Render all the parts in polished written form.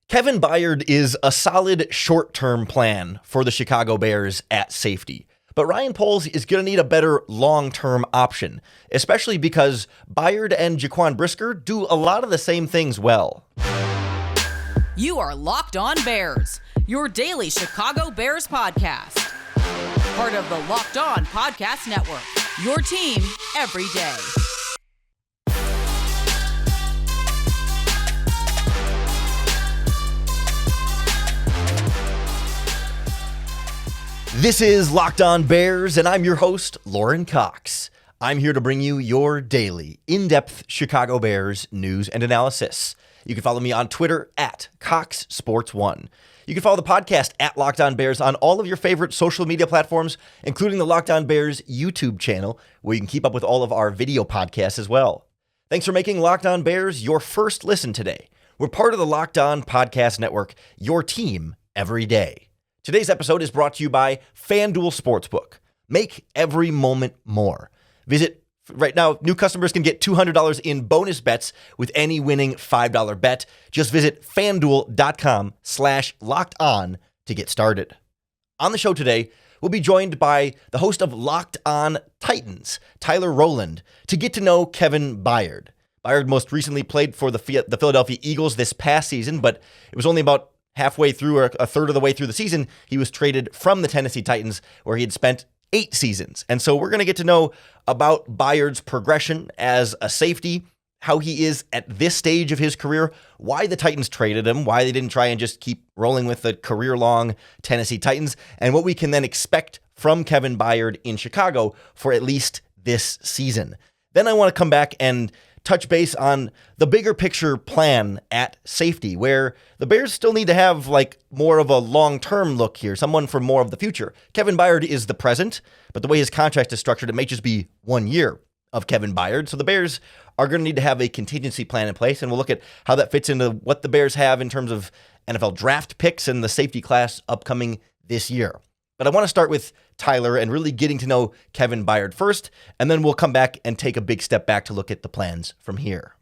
Kevin Byard is a solid short-term plan for the Chicago Bears at safety. But Ryan Poles is going to need a better long-term option, especially because Byard and Jaquan Brisker do a lot of the same things well. You are Locked On Bears, your daily Chicago Bears podcast. Part of the Locked On Podcast Network, your team every day. This is Locked On Bears, and I'm your host, Lauren Cox. I'm here to bring you your daily, in-depth Chicago Bears news and analysis. You can follow me on Twitter at CoxSports1. You can follow the podcast at Locked On Bears on all of your favorite social media platforms, including the Locked On Bears YouTube channel, where you can keep up with all of our video podcasts as well. Thanks for making Locked On Bears your first listen today. We're part of the Locked On Podcast Network, your team every day. Today's episode is brought to you by FanDuel Sportsbook. Make every moment more. Visit right now, new customers can get $200 in bonus bets with any winning $5 bet. Just visit FanDuel.com/lockedon to get started. On the show today, we'll be joined by the host of Locked On Titans, Tyler Roland, to get to know Kevin Byard. Byard most recently played for the Philadelphia Eagles this past season, but it was only about halfway through or a third of the way through the season, he was traded from the Tennessee Titans, where he had spent 8 seasons. And so we're going to get to know about Byard's progression as a safety, how he is at this stage of his career, why the Titans traded him, why they didn't try and just keep rolling with the career-long Tennessee Titans, and what we can then expect from Kevin Byard in Chicago for at least this season. Then I want to come back and touch base on the bigger picture plan at safety, where the Bears still need to have more of a long-term look here, someone for more of the future. Kevin Byard is the present, but the way his contract is structured, it may just be 1 year of Kevin Byard. So the Bears are going to need to have a contingency plan in place, and we'll look at how that fits into what the Bears have in terms of NFL draft picks and the safety class upcoming this year. But I want to start with Tyler and really getting to know Kevin Byard first, and then we'll come back and take a big step back to look at the plans from here.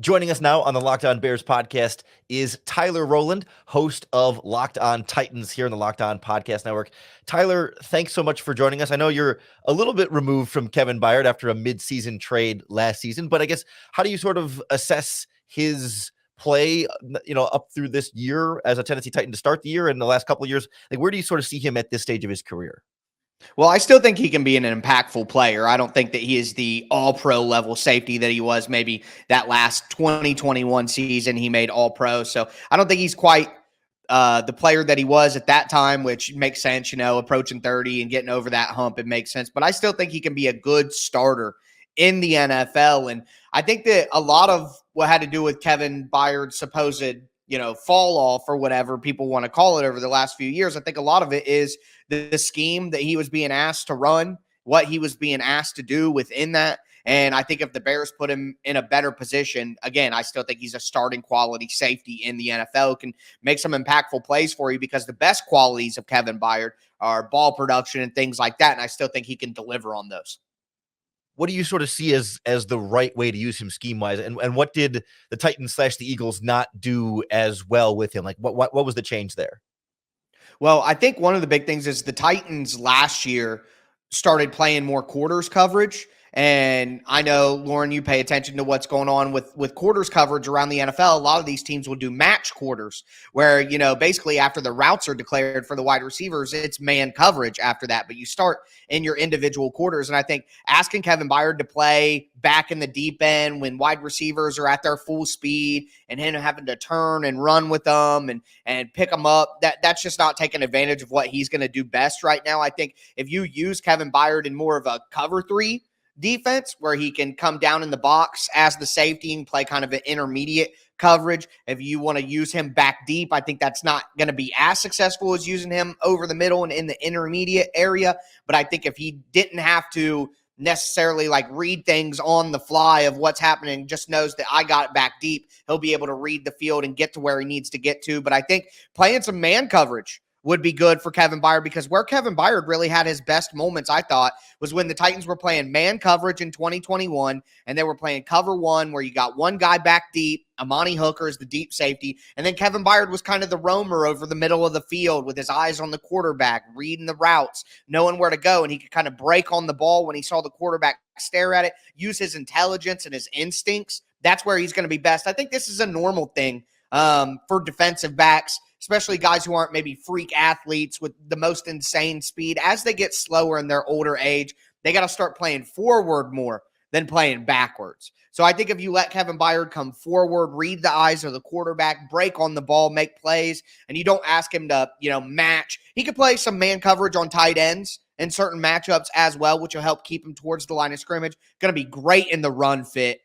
Joining us now on the Locked On Bears podcast is Tyler Roland, host of Locked On Titans here in the Locked On Podcast Network. Tyler, thanks so much for joining us. I know you're a little bit removed from Kevin Byard after a mid-season trade last season, but I guess how do you sort of assess his play, up through this year as a Tennessee Titan to start the year and the last couple of years? Where do you sort of see him at this stage of his career? Well, I still think he can be an impactful player. I don't think that he is the all-pro level safety that he was maybe that last 2021 season. He made all-pro. So I don't think he's quite the player that he was at that time, which makes sense, approaching 30 and getting over that hump. It makes sense. But I still think he can be a good starter in the NFL. And I think that a lot of what had to do with Kevin Byard's supposed, fall off or whatever people want to call it over the last few years, I think a lot of it is the scheme that he was being asked to run, what he was being asked to do within that. And I think if the Bears put him in a better position, again, I still think he's a starting quality safety in the NFL, can make some impactful plays for you, because the best qualities of Kevin Byard are ball production and things like that. And I still think he can deliver on those. What do you sort of see as the right way to use him scheme-wise? And what did the Titans / the Eagles not do as well with him? What was the change there? Well, I think one of the big things is the Titans last year started playing more quarters coverage. And I know, Lauren, you pay attention to what's going on with quarters coverage around the NFL. A lot of these teams will do match quarters where, basically after the routes are declared for the wide receivers, it's man coverage after that. But you start in your individual quarters. And I think asking Kevin Byard to play back in the deep end when wide receivers are at their full speed and him having to turn and run with them and pick them up, that's just not taking advantage of what he's going to do best right now. I think if you use Kevin Byard in more of a cover 3 defense where he can come down in the box as the safety and play kind of an intermediate coverage. If you want to use him back deep, I think that's not going to be as successful as using him over the middle and in the intermediate area. But I think if he didn't have to necessarily read things on the fly of what's happening, just knows that I got it back deep, he'll be able to read the field and get to where he needs to get to. But I think playing some man coverage would be good for Kevin Byard, because where Kevin Byard really had his best moments, I thought, was when the Titans were playing man coverage in 2021, and they were playing cover one, where you got one guy back deep, Amani Hooker is the deep safety, and then Kevin Byard was kind of the roamer over the middle of the field with his eyes on the quarterback, reading the routes, knowing where to go, and he could kind of break on the ball when he saw the quarterback stare at it, use his intelligence and his instincts. That's where he's going to be best. I think this is a normal thing for defensive backs, especially guys who aren't maybe freak athletes with the most insane speed. As they get slower in their older age, they got to start playing forward more than playing backwards. So I think if you let Kevin Byard come forward, read the eyes of the quarterback, break on the ball, make plays, and you don't ask him to, match. He could play some man coverage on tight ends in certain matchups as well, which will help keep him towards the line of scrimmage. Going to be great in the run fit.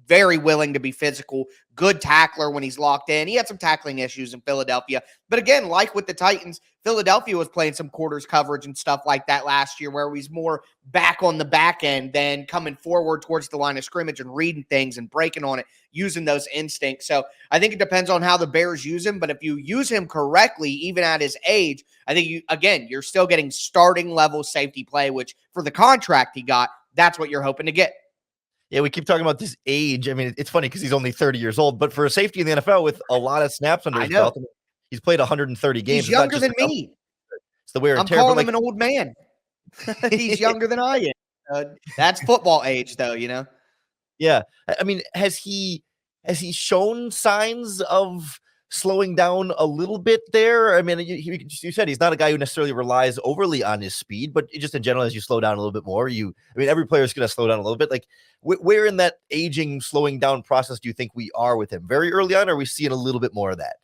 Very willing to be physical, good tackler when he's locked in. He had some tackling issues in Philadelphia. But again, like with the Titans, Philadelphia was playing some quarters coverage and stuff like that last year, where he's more back on the back end than coming forward towards the line of scrimmage and reading things and breaking on it, using those instincts. So I think it depends on how the Bears use him. But if you use him correctly, even at his age, I think you're still getting starting level safety play, which for the contract he got, that's what you're hoping to get. Yeah, we keep talking about this age. I mean, it's funny because he's only 30 years old, but for a safety in the NFL with a lot of snaps under his belt, he's played 130 games. He's younger than me. It's the wear and tear. I'm calling him an old man. He's younger than I am. That's football age, though, Yeah. I mean, has he shown signs of slowing down a little bit there? I mean, you said he's not a guy who necessarily relies overly on his speed, but just in general, as you slow down a little bit more, every player is going to slow down a little bit. Like, where in that aging, slowing down process do you think we are with him? Very early on, or are we seeing a little bit more of that?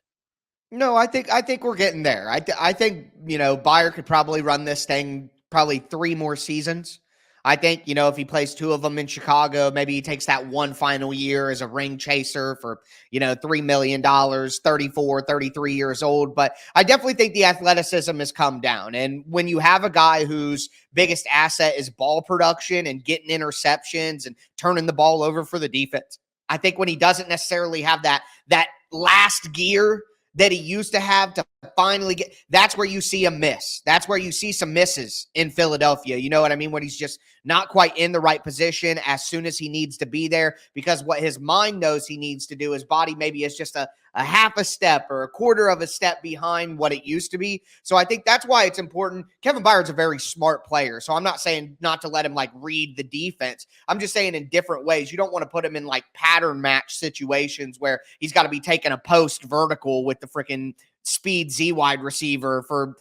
No, I think we're getting there. I think, Byard could probably run this thing probably 3 more seasons. I think, if he plays 2 of them in Chicago, maybe he takes that one final year as a ring chaser for, $3 million, 34, 33 years old. But I definitely think the athleticism has come down. And when you have a guy whose biggest asset is ball production and getting interceptions and turning the ball over for the defense, I think when he doesn't necessarily have that last gear that he used to have to finally get, that's where you see a miss. That's where you see some misses in Philadelphia. You know what I mean? When he's just not quite in the right position as soon as he needs to be there, because what his mind knows he needs to do, his body maybe is just a half a step or a quarter of a step behind what it used to be. So I think that's why it's important. Kevin Byard's a very smart player. So I'm not saying not to let him read the defense. I'm just saying in different ways. You don't want to put him in pattern match situations where he's got to be taking a post vertical with the freaking speed Z wide receiver for,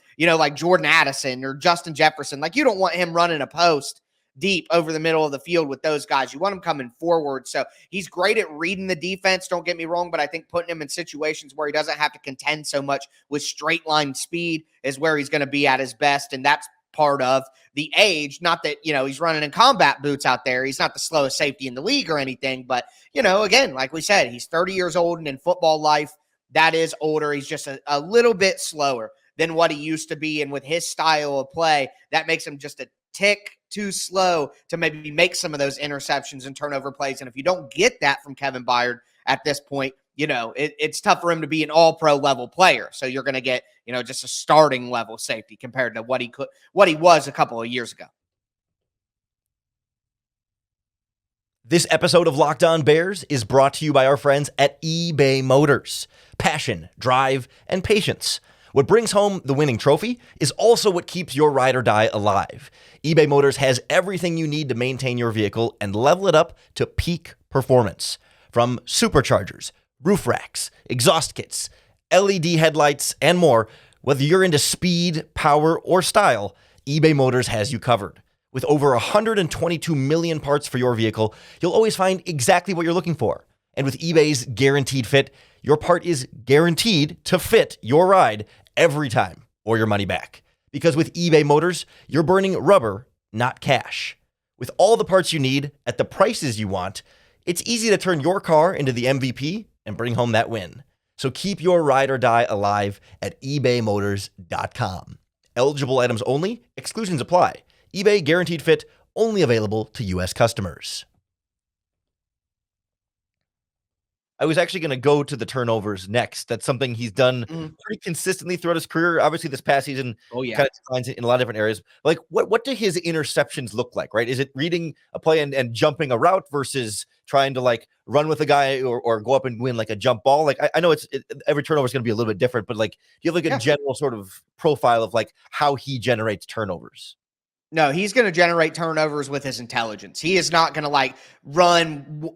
Jordan Addison or Justin Jefferson. You don't want him running a post deep over the middle of the field with those guys. You want him coming forward. So he's great at reading the defense, don't get me wrong, but I think putting him in situations where he doesn't have to contend so much with straight line speed is where he's going to be at his best. And that's part of the age. Not that, he's running in combat boots out there. He's not the slowest safety in the league or anything, but, again, like we said, he's 30 years old, and in football life, that is older. He's just a little bit slower than what he used to be. And with his style of play, that makes him just a tick too slow to maybe make some of those interceptions and turnover plays. And if you don't get that from Kevin Byard at this point, it's tough for him to be an all-pro level player. So you're going to get, just a starting level safety compared to what he was a couple of years ago. This episode of Locked On Bears is brought to you by our friends at eBay Motors. Passion, drive, and patience. What brings home the winning trophy is also what keeps your ride or die alive. eBay Motors has everything you need to maintain your vehicle and level it up to peak performance. From superchargers, roof racks, exhaust kits, LED headlights, and more, whether you're into speed, power, or style, eBay Motors has you covered. With over 122 million parts for your vehicle, you'll always find exactly what you're looking for. And with eBay's Guaranteed Fit, your part is guaranteed to fit your ride every time, or your money back. Because with eBay Motors, you're burning rubber, not cash. With all the parts you need at the prices you want, it's easy to turn your car into the MVP and bring home that win. So keep your ride or die alive at ebaymotors.com. Eligible items only, exclusions apply. eBay Guaranteed Fit, only available to U.S. customers. I was actually going to go to the turnovers next. That's something he's done pretty consistently throughout his career. Obviously, this past season kind of declines in a lot of different areas. Like, what do his interceptions look like, right? Is it reading a play and jumping a route versus trying to like run with a guy or go up and win like a jump ball? Like, I know every turnover is going to be a little bit different, but like, do you have like a general sort of profile of like how he generates turnovers? No, he's going to generate turnovers with his intelligence. He is not going to like run,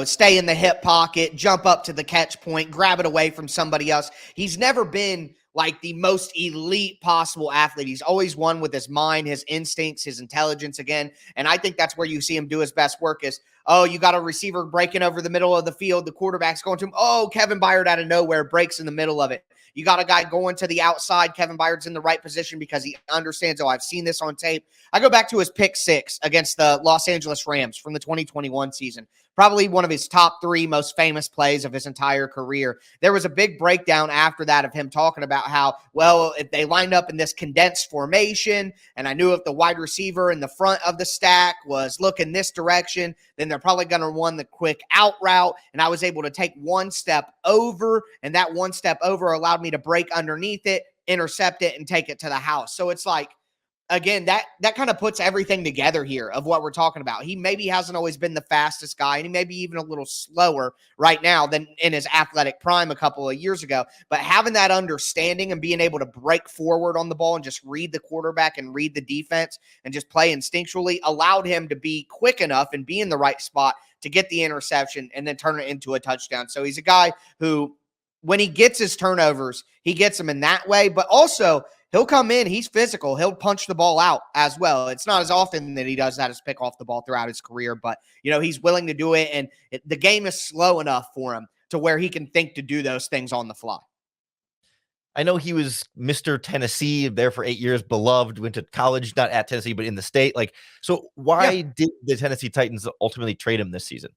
stay in the hip pocket, jump up to the catch point, grab it away from somebody else. He's never been like the most elite possible athlete. He's always won with his mind, his instincts, his intelligence again. And I think that's where you see him do his best work is, you got a receiver breaking over the middle of the field. The quarterback's going to him. Oh, Kevin Byard out of nowhere breaks in the middle of it. You got a guy going to the outside. Kevin Byard's in the right position because he understands, I've seen this on tape. I go back to his pick 6 against the Los Angeles Rams from the 2021 season. Probably one of his top 3 most famous plays of his entire career. There was a big breakdown after that of him talking about how, if they lined up in this condensed formation, and I knew if the wide receiver in the front of the stack was looking this direction, then they're probably going to run the quick out route. And I was able to take one step over, and that one step over allowed me to break underneath it, intercept it, and take it to the house. So it's like, again, that kind of puts everything together here of what we're talking about. He maybe hasn't always been the fastest guy, and he may be even a little slower right now than in his athletic prime a couple of years ago. But having that understanding and being able to break forward on the ball and just read the quarterback and read the defense and just play instinctually allowed him to be quick enough and be in the right spot to get the interception and then turn it into a touchdown. So he's a guy who, when he gets his turnovers, he gets them in that way, but also he'll come in, he's physical, he'll punch the ball out as well. It's not as often that he does that as pick off the ball throughout his career, but he's willing to do it, and the game is slow enough for him to where he can think to do those things on the fly. I know he was Mr. Tennessee there for 8 years, beloved, went to college, not at Tennessee, but in the state. Like, so why did the Tennessee Titans ultimately trade him this season?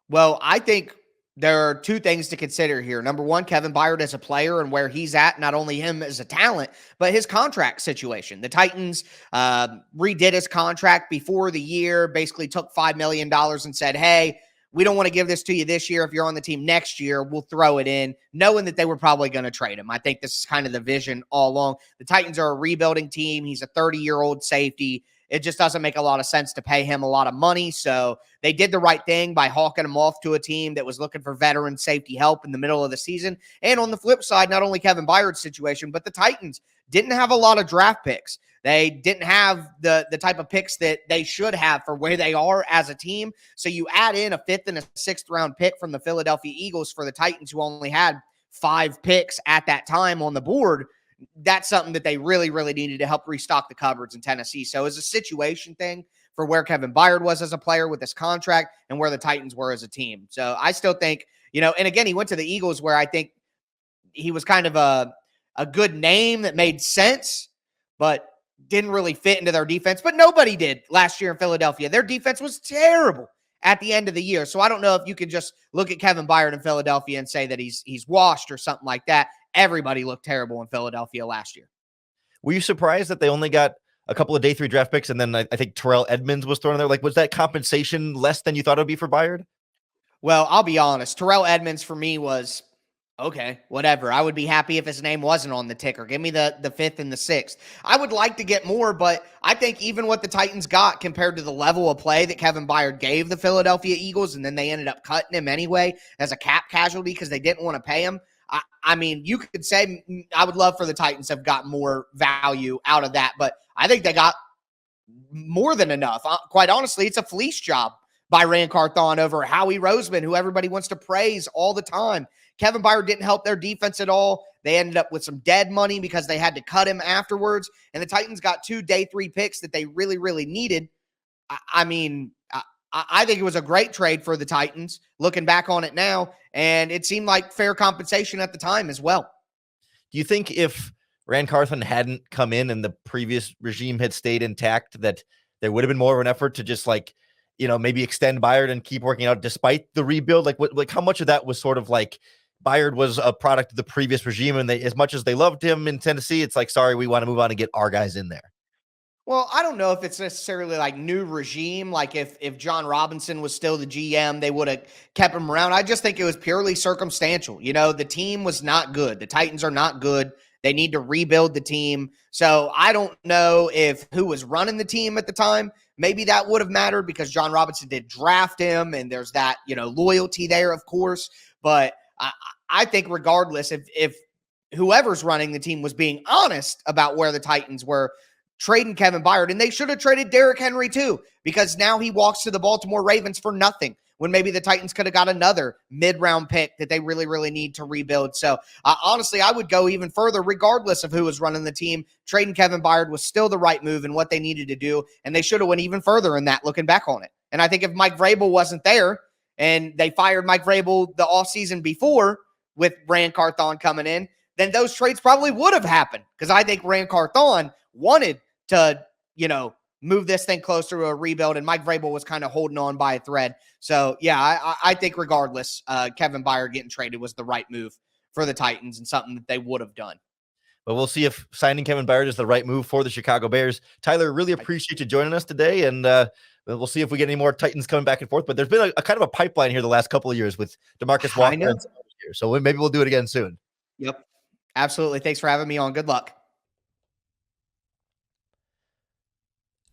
Well, I think there are 2 things to consider here. Number one, Kevin Byard as a player and where he's at, not only him as a talent, but his contract situation. The Titans redid his contract before the year, basically took $5 million and said, hey, we don't want to give this to you this year. If you're on the team next year, we'll throw it in, knowing that they were probably going to trade him. I think this is kind of the vision all along. The Titans are a rebuilding team. He's a 30-year-old safety. It just doesn't make a lot of sense to pay him a lot of money. So they did the right thing by hawking him off to a team that was looking for veteran safety help in the middle of the season. And on the flip side, not only Kevin Byard's situation, but the Titans didn't have a lot of draft picks. They didn't have the type of picks that they should have for where they are as a team. So you add in a 5th and a 6th round pick from the Philadelphia Eagles for the Titans, who only had 5 picks at that time on the board. That's something that they really, really needed to help restock the cupboards in Tennessee. So it's a situation thing for where Kevin Byard was as a player with this contract and where the Titans were as a team. So I still think, and again, he went to the Eagles where I think he was kind of a good name that made sense, but didn't really fit into their defense. But nobody did last year in Philadelphia. Their defense was terrible at the end of the year. So I don't know if you can just look at Kevin Byard in Philadelphia and say that he's washed or something like that. Everybody looked terrible in Philadelphia last year. Were you surprised that they only got a couple of day 3 draft picks and then I think Terrell Edmonds was thrown in there? Like, was that compensation less than you thought it would be for Byard? Well, I'll be honest. Terrell Edmonds for me was, okay, whatever. I would be happy if his name wasn't on the ticker. Give me the 5th and the 6th. I would like to get more, but I think even what the Titans got compared to the level of play that Kevin Byard gave the Philadelphia Eagles, and then they ended up cutting him anyway as a cap casualty because they didn't want to pay him. I mean, you could say I would love for the Titans to have got more value out of that, but I think they got more than enough. Quite honestly, it's a fleece job by Rand Carthon over Howie Roseman, who everybody wants to praise all the time. Kevin Byard didn't help their defense at all. They ended up with some dead money because they had to cut him afterwards, and the Titans got 2 day 3 picks that they really, really needed. I think it was a great trade for the Titans, looking back on it now, and it seemed like fair compensation at the time as well. Do you think if Rand Carthon hadn't come in and the previous regime had stayed intact, that there would have been more of an effort to just maybe extend Byard and keep working out despite the rebuild? Like how much of that was sort of like Byard was a product of the previous regime, and they, as much as they loved him in Tennessee, it's like, sorry, we want to move on and get our guys in there. Well, I don't know if it's necessarily like new regime. Like if John Robinson was still the GM, they would have kept him around. I just think it was purely circumstantial. The team was not good. The Titans are not good. They need to rebuild the team. So I don't know if who was running the team at the time. Maybe that would have mattered because John Robinson did draft him, and there's that loyalty there, of course. But I think regardless, if whoever's running the team was being honest about where the Titans were, trading Kevin Byard, and they should have traded Derrick Henry too, because now he walks to the Baltimore Ravens for nothing when maybe the Titans could have got another mid-round pick that they really, really need to rebuild. So honestly, I would go even further, regardless of who was running the team. Trading Kevin Byard was still the right move and what they needed to do, and they should have went even further in that looking back on it. And I think if Mike Vrabel wasn't there and they fired Mike Vrabel the offseason before with Rand Carthon coming in, then those trades probably would have happened, because I think Rand Carthon wanted to, move this thing closer to a rebuild, and Mike Vrabel was kind of holding on by a thread. So, yeah, I think regardless, Kevin Byard getting traded was the right move for the Titans and something that they would have done. But we'll see if signing Kevin Byard is the right move for the Chicago Bears. Tyler, really appreciate you joining us today, and we'll see if we get any more Titans coming back and forth. But there's been a kind of a pipeline here the last couple of years with DeMarcus Walker and here, so maybe we'll do it again soon. Yep, absolutely. Thanks for having me on. Good luck.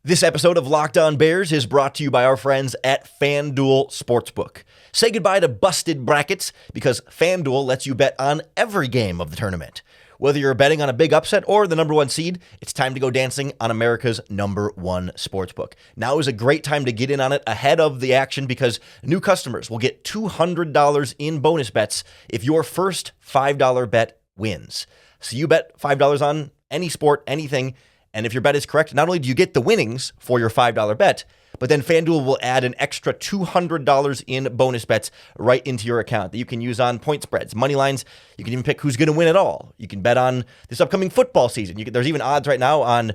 This episode of Locked On Bears is brought to you by our friends at FanDuel Sportsbook. Say goodbye to busted brackets, because FanDuel lets you bet on every game of the tournament. Whether you're betting on a big upset or the number one seed, it's time to go dancing on America's number one sportsbook. Now is a great time to get in on it ahead of the action, because new customers will get $200 in bonus bets if your first $5 bet wins. So you bet $5 on any sport, anything, and if your bet is correct, not only do you get the winnings for your $5 bet, but then FanDuel will add an extra $200 in bonus bets right into your account that you can use on point spreads, money lines. You can even pick who's going to win it all. You can bet on this upcoming football season. There's even odds right now on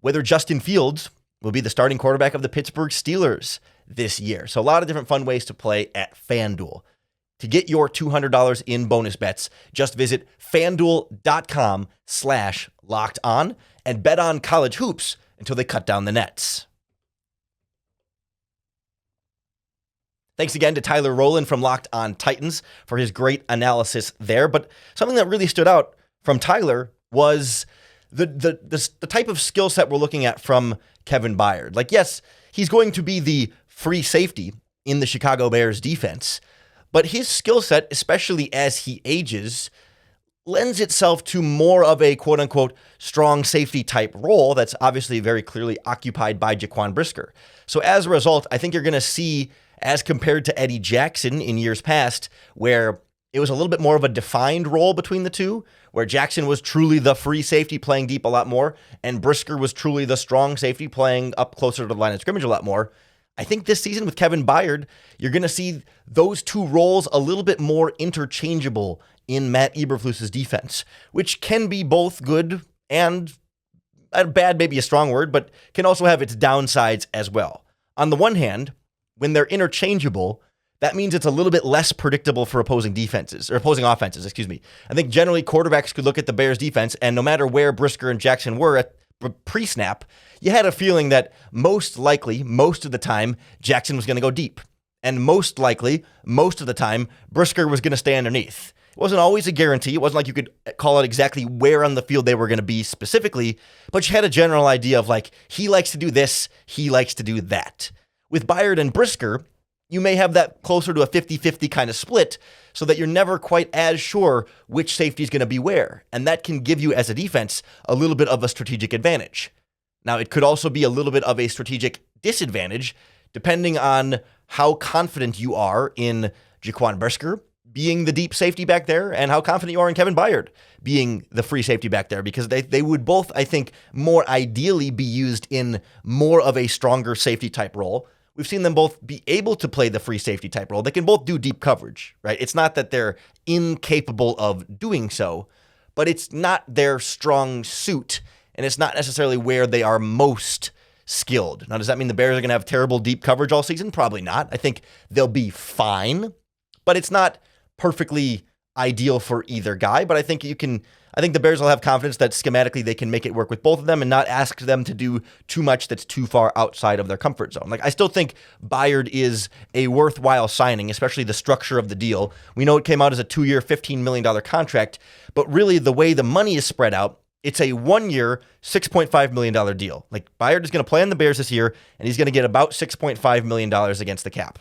whether Justin Fields will be the starting quarterback of the Pittsburgh Steelers this year. So a lot of different fun ways to play at FanDuel. To get your $200 in bonus bets, just visit FanDuel.com/lockedon and bet on college hoops until they cut down the nets. Thanks again to Tyler Roland from Locked On Titans for his great analysis there. But something that really stood out from Tyler was the type of skill set we're looking at from Kevin Byard. Like, yes, he's going to be the free safety in the Chicago Bears defense, but his skill set, especially as he ages, lends itself to more of a quote-unquote strong safety type role that's obviously very clearly occupied by Jaquan Brisker. So as a result, I think you're going to see, as compared to Eddie Jackson in years past, where it was a little bit more of a defined role between the two, where Jackson was truly the free safety playing deep a lot more, and Brisker was truly the strong safety playing up closer to the line of scrimmage a lot more. I think this season with Kevin Byard, you're going to see those two roles a little bit more interchangeable in Matt Eberflus's defense, which can be both good and bad, maybe a strong word, but can also have its downsides as well. On the one hand, when they're interchangeable, that means it's a little bit less predictable for opposing offenses. I think generally quarterbacks could look at the Bears defense, and no matter where Brisker and Jackson were at pre-snap, you had a feeling that most likely, most of the time, Jackson was going to go deep. And most likely, most of the time, Brisker was going to stay underneath. It wasn't always a guarantee. It wasn't like you could call out exactly where on the field they were going to be specifically, but you had a general idea of like, he likes to do this, he likes to do that. With Byard and Brisker, you may have that closer to a 50-50 kind of split, so that you're never quite as sure which safety is going to be where. And that can give you, as a defense, a little bit of a strategic advantage. Now, it could also be a little bit of a strategic disadvantage, depending on how confident you are in Jaquan Brisker being the deep safety back there, and how confident you are in Kevin Byard being the free safety back there, because they would both, I think, more ideally be used in more of a stronger safety type role. We've seen them both be able to play the free safety type role. They can both do deep coverage, right? It's not that they're incapable of doing so, but it's not their strong suit, and it's not necessarily where they are most skilled. Now, does that mean the Bears are going to have terrible deep coverage all season? Probably not. I think they'll be fine, but it's not perfectly ideal for either guy, but I think the Bears will have confidence that schematically they can make it work with both of them and not ask them to do too much that's too far outside of their comfort zone. Like, I still think Byard is a worthwhile signing, especially the structure of the deal. We know it came out as a 2-year, $15 million contract, but really the way the money is spread out, it's a 1-year, $6.5 million deal. Like, Byard is going to play on the Bears this year, and he's going to get about $6.5 million against the cap.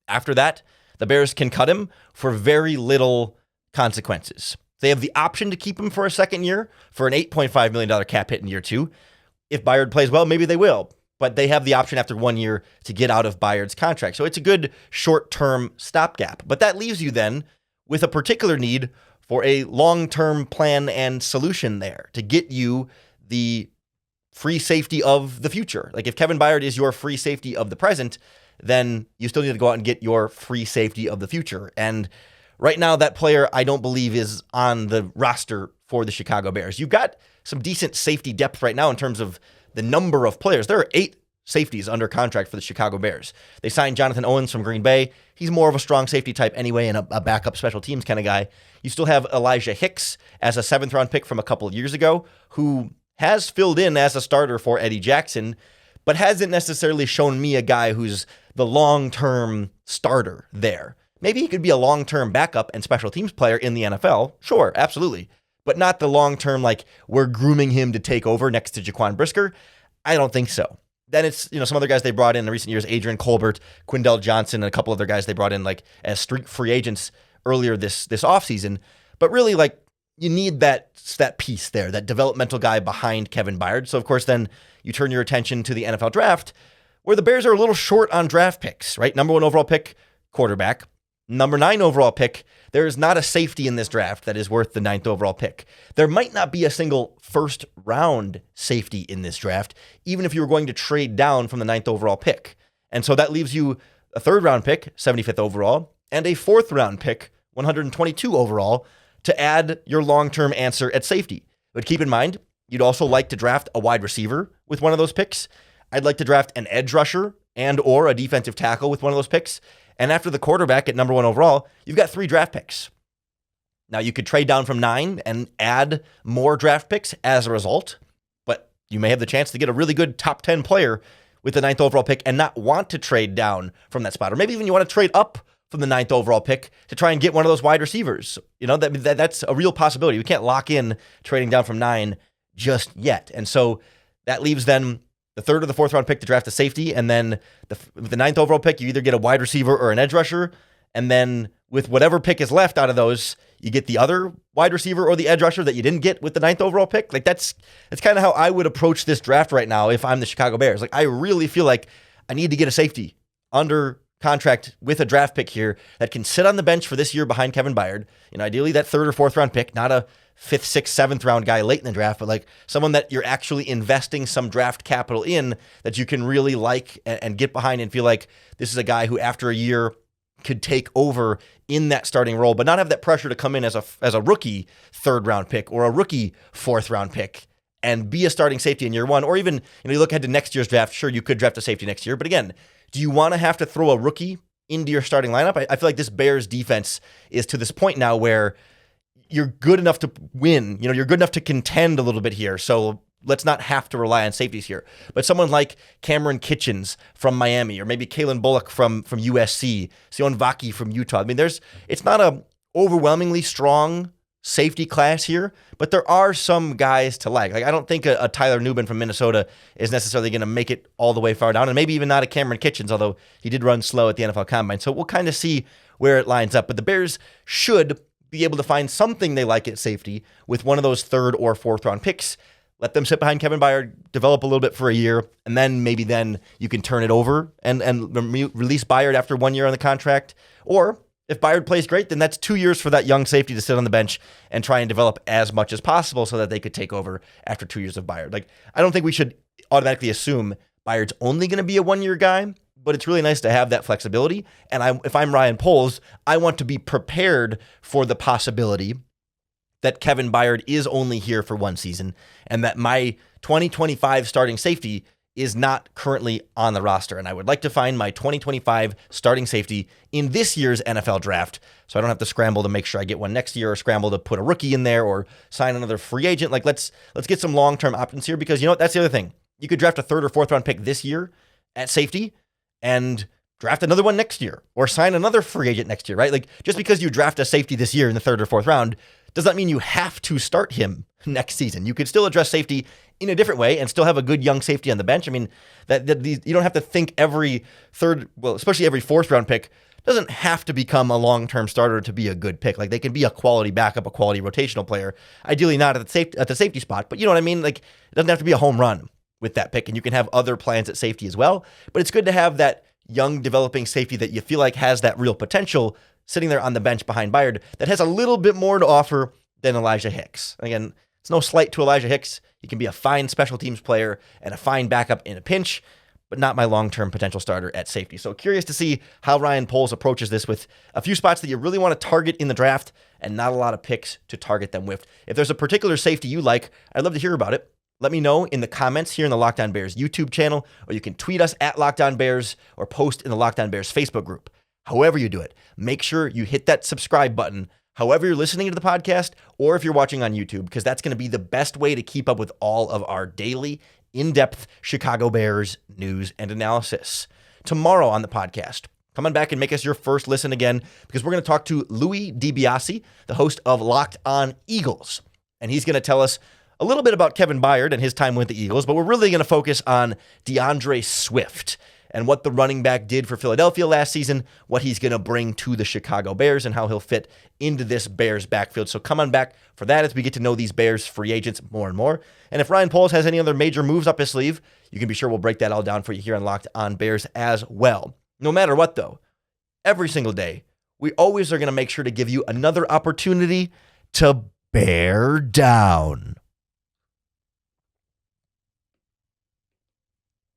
After that, the Bears can cut him for very little consequences. They have the option to keep him for a second year for an $8.5 million cap hit in year 2. If Byard plays well, maybe they will. But they have the option after 1 year to get out of Byard's contract. So it's a good short-term stopgap. But that leaves you then with a particular need for a long-term plan and solution there to get you the free safety of the future. Like, if Kevin Byard is your free safety of the present, then you still need to go out and get your free safety of the future. And right now, that player, I don't believe, is on the roster for the Chicago Bears. You've got some decent safety depth right now in terms of the number of players. There are 8 safeties under contract for the Chicago Bears. They signed Jonathan Owens from Green Bay. He's more of a strong safety type anyway and a backup special teams kind of guy. You still have Elijah Hicks as a 7th-round pick from a couple of years ago, who has filled in as a starter for Eddie Jackson, but hasn't necessarily shown me a guy who's the long-term starter there. Maybe he could be a long-term backup and special teams player in the NFL. Sure, absolutely. But not the long-term, like, we're grooming him to take over next to Jaquan Brisker. I don't think so. Then it's, some other guys they brought in recent years, Adrian Colbert, Quindell Johnson, and a couple other guys they brought in like as street free agents earlier this offseason. But really, like, you need that piece there, that developmental guy behind Kevin Byard. So, of course, then you turn your attention to the NFL draft, where the Bears are a little short on draft picks, right? Number 1 overall pick, quarterback. Number 9 overall pick, there is not a safety in this draft that is worth the 9th overall pick. There might not be a single first-round safety in this draft, even if you were going to trade down from the 9th overall pick. And so that leaves you a 3rd-round pick, 75th overall, and a 4th-round pick, 122 overall, to add your long-term answer at safety. But keep in mind, you'd also like to draft a wide receiver with one of those picks. I'd like to draft an edge rusher and or a defensive tackle with one of those picks. And after the quarterback at number 1 overall, you've got 3 draft picks. Now, you could trade down from 9 and add more draft picks as a result, but you may have the chance to get a really good top 10 player with the 9th overall pick and not want to trade down from that spot. Or maybe even you want to trade up from the 9th overall pick to try and get one of those wide receivers. That's a real possibility. We can't lock in trading down from 9 just yet. And so that leaves then the 3rd or the 4th round pick to draft a safety, and then with the 9th overall pick, you either get a wide receiver or an edge rusher, and then with whatever pick is left out of those, you get the other wide receiver or the edge rusher that you didn't get with the 9th overall pick. Like, that's kind of how I would approach this draft right now if I'm the Chicago Bears. Like, I really feel like I need to get a safety under contract with a draft pick here that can sit on the bench for this year behind Kevin Byard. Ideally that 3rd or 4th round pick, not a 5th, 6th, 7th round guy late in the draft, but like someone that you're actually investing some draft capital in that you can really like and get behind and feel like this is a guy who after a year could take over in that starting role, but not have that pressure to come in as a rookie 3rd round pick or a rookie 4th round pick and be a starting safety in year 1. Or even, you look ahead to next year's draft, sure, you could draft a safety next year, but again, do you want to have to throw a rookie into your starting lineup? I feel like this Bears defense is to this point now where you're good enough to win. You're good enough to contend a little bit here. So let's not have to rely on safeties here. But someone like Cameron Kitchens from Miami, or maybe Kalen Bullock from USC, Sion Vaki from Utah. I mean, it's not a overwhelmingly strong safety class here, but there are some guys to like. Like, I don't think a Tyler Nubin from Minnesota is necessarily going to make it all the way far down, and maybe even not a Cameron Kitchens, although he did run slow at the NFL Combine. So we'll kind of see where it lines up. But the Bears should be able to find something they like at safety with one of those 3rd or 4th round picks. Let them sit behind Kevin Byard, develop a little bit for a year, and then maybe you can turn it over and release Byard after 1 year on the contract. Or if Byard plays great, then that's 2 years for that young safety to sit on the bench and try and develop as much as possible so that they could take over after 2 years of Byard. Like, I don't think we should automatically assume Byard's only going to be a 1-year guy, but it's really nice to have that flexibility. And if I'm Ryan Poles, I want to be prepared for the possibility that Kevin Byard is only here for 1 season and that my 2025 starting safety is not currently on the roster. And I would like to find my 2025 starting safety in this year's NFL draft, so I don't have to scramble to make sure I get one next year or scramble to put a rookie in there or sign another free agent. Like, let's get some long-term options here, because you know what? That's the other thing. You could draft a 3rd or 4th round pick this year at safety and draft another one next year or sign another free agent next year, right? Like, just because you draft a safety this year in the 3rd or 4th round does not mean you have to start him next season. You could still address safety in a different way and still have a good young safety on the bench. I mean, you don't have to think every especially every 4th round pick doesn't have to become a long-term starter to be a good pick. Like, they can be a quality backup, a quality rotational player. Ideally not at the safety spot, but you know what I mean? Like, it doesn't have to be a home run with that pick, and you can have other plans at safety as well. But it's good to have that young developing safety that you feel like has that real potential sitting there on the bench behind Byard that has a little bit more to offer than Elijah Hicks. Again, it's no slight to Elijah Hicks. He can be a fine special teams player and a fine backup in a pinch, but not my long-term potential starter at safety. So curious to see how Ryan Poles approaches this with a few spots that you really want to target in the draft and not a lot of picks to target them with. If there's a particular safety you like, I'd love to hear about it. Let me know in the comments here in the Locked On Bears YouTube channel, or you can tweet us at Locked On Bears or post in the Locked On Bears Facebook group. However you do it, make sure you hit that subscribe button, however you're listening to the podcast, or if you're watching on YouTube, because that's going to be the best way to keep up with all of our daily, in-depth Chicago Bears news and analysis. Tomorrow on the podcast, come on back and make us your first listen again, because we're going to talk to Louis DiBiase, the host of Locked On Eagles, and he's going to tell us a little bit about Kevin Byard and his time with the Eagles, but we're really going to focus on DeAndre Swift and what the running back did for Philadelphia last season, what he's going to bring to the Chicago Bears, and how he'll fit into this Bears backfield. So come on back for that as we get to know these Bears free agents more and more. And if Ryan Poles has any other major moves up his sleeve, you can be sure we'll break that all down for you here on Locked On Bears as well. No matter what, though, every single day, we always are going to make sure to give you another opportunity to bear down.